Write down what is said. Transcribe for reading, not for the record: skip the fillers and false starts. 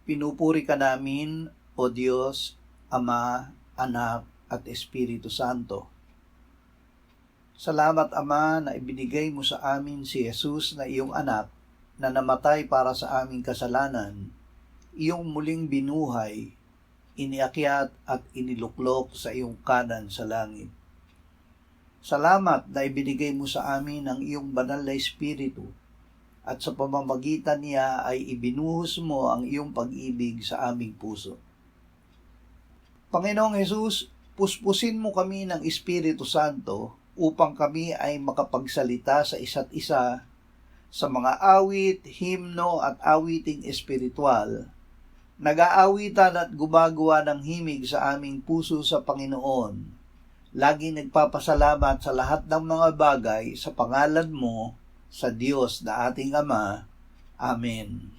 Pinupuri ka namin, O Diyos, Ama, Anak, at Espiritu Santo. Salamat, Ama, na ibinigay mo sa amin si Jesus na iyong anak na namatay para sa aming kasalanan, iyong muling binuhay, iniakyat at iniluklok sa iyong kanan sa langit. Salamat na ibinigay mo sa amin ang iyong banal na Espiritu at sa pamamagitan niya ay ibinuhos mo ang iyong pag-ibig sa aming puso. Panginoong Jesus, puspusin mo kami ng Espiritu Santo upang kami ay makapagsalita sa isa't isa sa mga awit, himno at awiting espiritual, nag-aawitan at gumagawa ng himig sa aming puso sa Panginoon. Lagi nagpapasalamat sa lahat ng mga bagay sa pangalan mo, sa Diyos na ating Ama. Amen.